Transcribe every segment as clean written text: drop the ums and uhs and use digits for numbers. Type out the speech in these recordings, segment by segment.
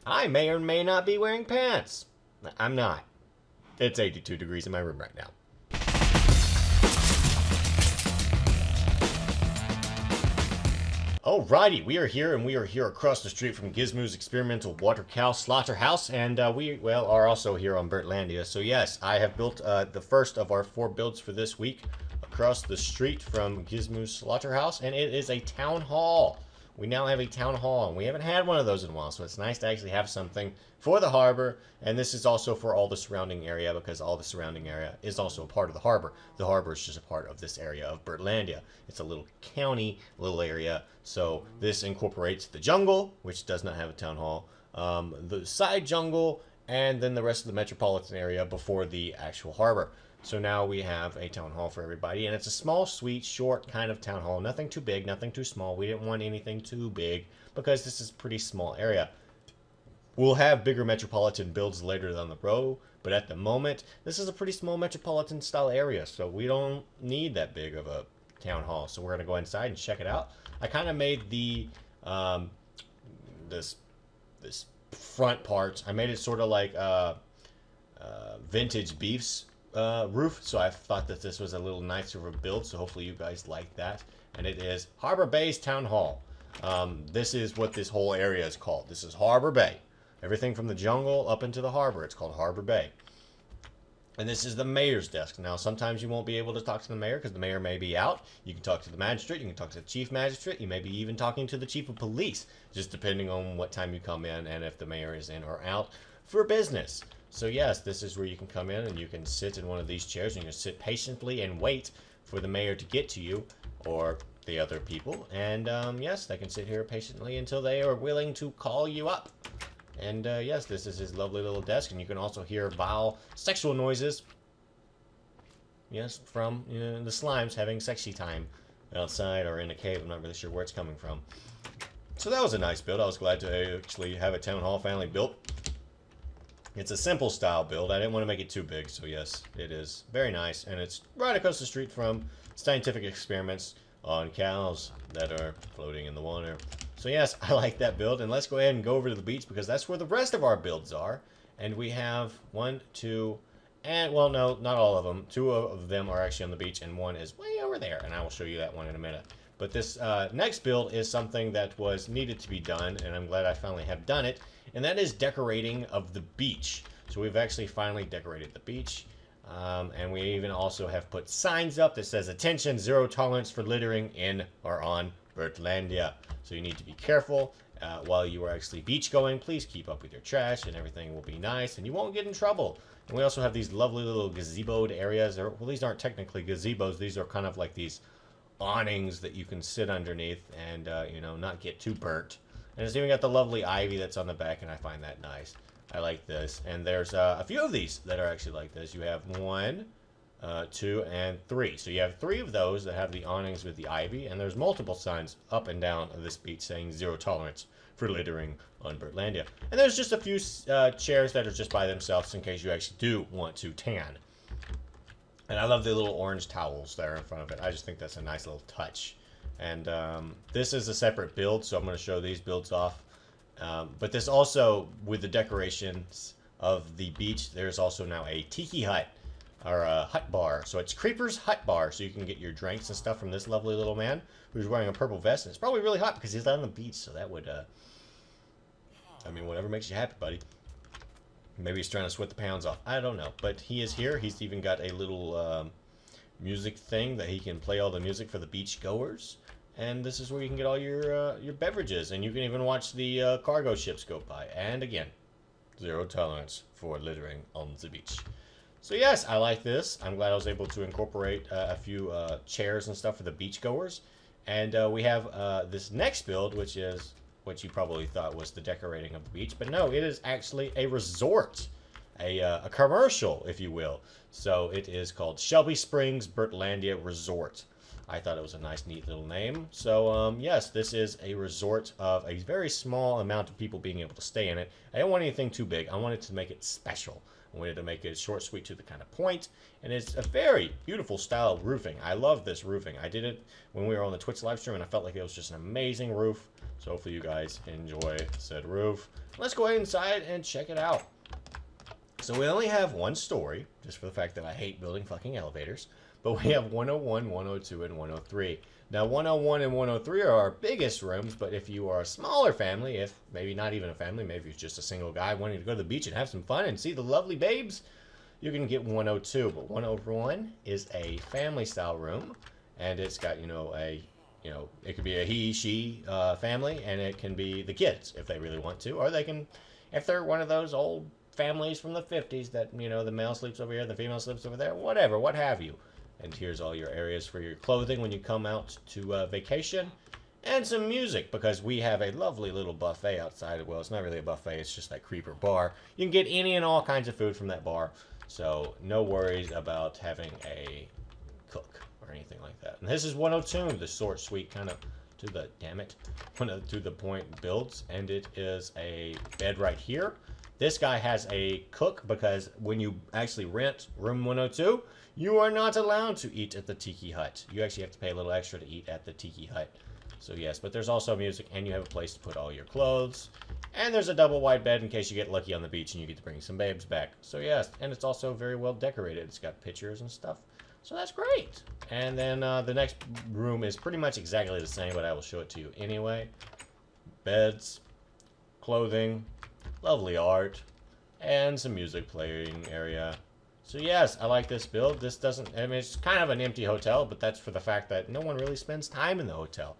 I may or may not be wearing pants. I'm not. It's 82 degrees in my room right now. Alrighty, we are here, and we are here across the street from Gizmo's experimental water cow slaughterhouse, and we, well, are also here on Bertlandia. So yes, I have built the first of our 4 builds for this week across the street from Gizmo's slaughterhouse, and it is a town hall. We now have a town hall, and we haven't had one of those in a while, so it's nice to actually have something for the harbor, and this is also for all the surrounding area, because all the surrounding area is also a part of the harbor. The harbor is just a part of this area of Bertlandia. It's a little county, little area, so this incorporates the jungle, which does not have a town hall, the side jungle, and then the rest of the metropolitan area before the actual harbor. So now we have a town hall for everybody, and it's a small, sweet, short kind of town hall. Nothing too big, nothing too small. We didn't want anything too big because this is a pretty small area. We'll have bigger metropolitan builds later down the road, but at the moment, this is a pretty small metropolitan style area, so we don't need that big of a town hall. So we're going to go inside and check it out. I kind of made the this front part. I made it sort of like vintage beefs. Roof, so I thought that this was a little nicer of a build, so hopefully you guys like that. And it is Harbor Bay's Town Hall. This is what this whole area is called. This is Harbor Bay. Everything from the jungle up into the harbor, it's called Harbor Bay. And this is the mayor's desk. Now, sometimes you won't be able to talk to the mayor because the mayor may be out. You can talk to the magistrate, you can talk to the chief magistrate, you may be even talking to the chief of police, just depending on what time you come in and if the mayor is in or out for business. So yes, this is where you can come in and you can sit in one of these chairs and you can sit patiently and wait for the mayor to get to you or the other people. And yes, they can sit here patiently until they are willing to call you up. And yes, this is his lovely little desk, and you can also hear vile sexual noises. Yes, from the slimes having sexy time outside or in a cave. I'm not really sure where it's coming from. So that was a nice build. I was glad to actually have a town hall finally built. It's a simple style build. I didn't want to make it too big, so yes, it is very nice. And it's right across the street from scientific experiments on cows that are floating in the water. So yes, I like that build. And let's go ahead and go over to the beach because that's where the rest of our builds are. And we have 1, 2, and well, no, not all of them. 2 of them are actually on the beach, and 1 is way over there. And I will show you that one in a minute. But this next build is something that was needed to be done, and I'm glad I finally have done it. And that is decorating of the beach. So we've actually finally decorated the beach. And we even also have put signs up that says, "Attention, 0 tolerance for littering in or on Bertlandia." So you need to be careful while you are actually beach going. Please keep up with your trash and everything will be nice and you won't get in trouble. And we also have these lovely little gazeboed areas. Well, these aren't technically gazebos. These are kind of like these awnings that you can sit underneath and, you know, not get too burnt. And it's even got the lovely ivy that's on the back, and I find that nice. I like this. And there's a few of these that are actually like this. You have 1, 2, and 3. So you have 3 of those that have the awnings with the ivy, and there's multiple signs up and down of this beach saying 0 tolerance for littering on Bertlandia. And there's just a few chairs that are just by themselves in case you actually do want to tan. And I love the little orange towels there in front of it. I just think that's a nice little touch. And this is a separate build, so I'm going to show these builds off. But this also, with the decorations of the beach, there's also now a tiki hut, or a hut bar. So it's Creeper's Hut Bar, so you can get your drinks and stuff from this lovely little man who's wearing a purple vest. And it's probably really hot because he's out on the beach, so that would, I mean, whatever makes you happy, buddy. Maybe he's trying to sweat the pounds off. I don't know. But he is here. He's even got a little music thing that he can play all the music for the beach goers. And this is where you can get all your beverages. And you can even watch the cargo ships go by. And again, 0 tolerance for littering on the beach. So yes, I like this. I'm glad I was able to incorporate a few chairs and stuff for the beach goers. And we have this next build, which is what you probably thought was the decorating of the beach. But no, it is actually a resort. A commercial, if you will. So it is called Shelby Springs Bertlandia Resort. I thought it was a nice, neat little name. So, yes, this is a resort of a very small amount of people being able to stay in it. I don't want anything too big. I wanted to make it special. I wanted to make it short, sweet, to the kind of point. And it's a very beautiful style of roofing. I love this roofing. I did it when we were on the Twitch live stream, and I felt like it was just an amazing roof. So hopefully you guys enjoy said roof. Let's go ahead inside and check it out. So we only have one story, just for the fact that I hate building fucking elevators. But we have 101, 102, and 103. Now, 101 and 103 are our biggest rooms, but if you are a smaller family, if maybe not even a family, maybe you're just a single guy wanting to go to the beach and have some fun and see the lovely babes, you can get 102. But 101 is a family-style room, and it's got, it could be a he, she family, and it can be the kids if they really want to, or they can, if they're one of those old families from the 50s that, the male sleeps over here, the female sleeps over there, whatever, what have you. And here's all your areas for your clothing when you come out to vacation. And some music, because we have a lovely little buffet outside. Well, it's not really a buffet, it's just that creeper bar. You can get any and all kinds of food from that bar. So, no worries about having a cook or anything like that. And this is 102, the short, sweet, kind of to the, to the point builds. And it is a bed right here. This guy has a cook, because when you actually rent room 102, you are not allowed to eat at the Tiki Hut. You actually have to pay a little extra to eat at the Tiki Hut. So yes, but there's also music, and you have a place to put all your clothes. And there's a double wide bed in case you get lucky on the beach and you get to bring some babes back. So yes, and it's also very well decorated. It's got pictures and stuff. So that's great. And then the next room is pretty much exactly the same, but I will show it to you anyway. Beds, clothing, lovely art, and some music playing area. So yes, I like this build. This doesn't, it's kind of an empty hotel, but that's for the fact that no one really spends time in the hotel.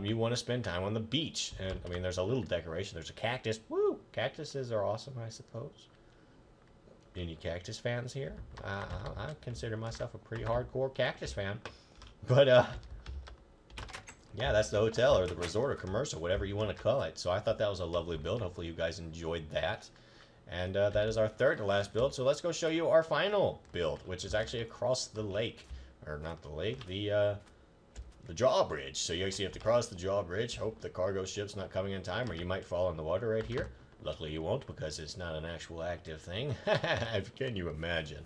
You want to spend time on the beach. And there's a little decoration. There's a cactus. Woo! Cactuses are awesome, I suppose. Any cactus fans here? I consider myself a pretty hardcore cactus fan. But, yeah, that's the hotel or the resort or commercial, whatever you want to call it. So I thought that was a lovely build. Hopefully you guys enjoyed that. And that is our third to last build. So let's go show you our final build, which is actually across the lake. Or not the lake, the drawbridge. So you actually have to cross the drawbridge. Hope the cargo ship's not coming in time, or you might fall in the water right here. Luckily you won't, because it's not an actual active thing. Can you imagine?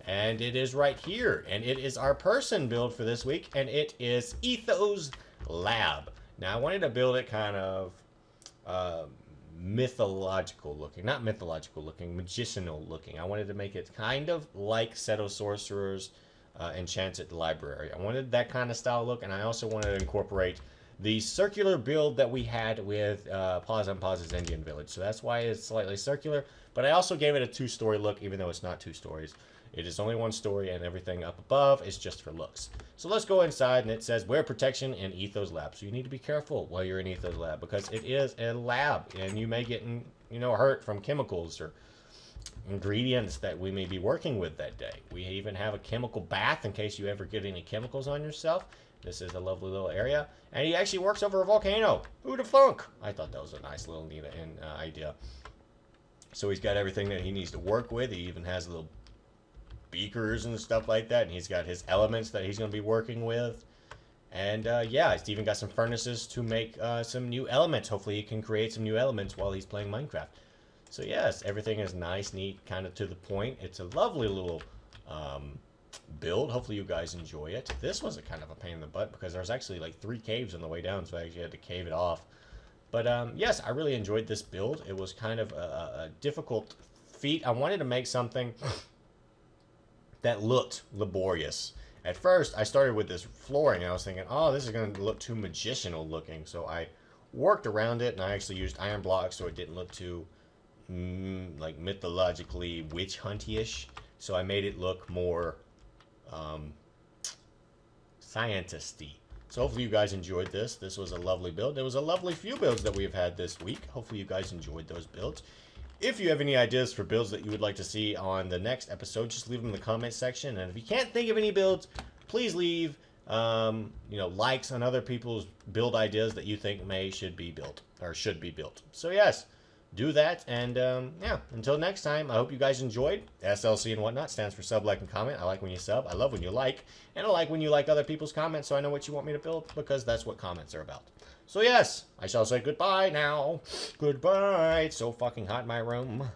And it is right here. And it is our person build for this week. And it is Ethoslab. Now I wanted to build it kind of mythological looking. Not mythological looking, magicianal looking. I wanted to make it kind of like Set of Sorcerers Enchanted Library. I wanted that kind of style look, and I also wanted to incorporate the circular build that we had with Paz and Paz's Indian Village. So that's why it's slightly circular, but I also gave it a two-story look, even though it's not two stories. It is only one story, and everything up above is just for looks. So let's go inside, and it says, wear protection in Ethoslab. So you need to be careful while you're in Ethoslab, because it is a lab, and you may get, hurt from chemicals or ingredients that we may be working with that day. We even have a chemical bath in case you ever get any chemicals on yourself. This is a lovely little area, and he actually works over a volcano. Who'da thunk? I thought that was a nice little neat idea. So he's got everything that he needs to work with. He even has little beakers and stuff like that, and he's got his elements that he's going to be working with. And yeah, he's even got some furnaces to make some new elements. Hopefully he can create some new elements while he's playing Minecraft. So yes, everything is nice, neat, kind of to the point. It's a lovely little build. Hopefully you guys enjoy it. This was a kind of a pain in the butt, because there's actually like 3 caves on the way down, so I actually had to cave it off. But yes, I really enjoyed this build. It was kind of a difficult feat. I wanted to make something that looked laborious. At first, I started with this flooring. I was thinking, oh, this is going to look too magicianal looking. So I worked around it, and I actually used iron blocks so it didn't look too like mythologically witch hunty-ish. So I made it look more scientisty. So hopefully you guys enjoyed this. This was a lovely build. There was a lovely few builds that we've had this week. Hopefully you guys enjoyed those builds. If you have any ideas for builds that you would like to see on the next episode, just leave them in the comment section. And if you can't think of any builds, please leave likes on other people's build ideas that you think should be built. So yes, do that. And yeah, until next time, I hope you guys enjoyed. SLC and whatnot stands for sub, like, and comment. I like when you sub. I love when you like. And I like when you like other people's comments, so I know what you want me to build, because that's what comments are about. So yes, I shall say goodbye now. Goodbye. It's so fucking hot in my room.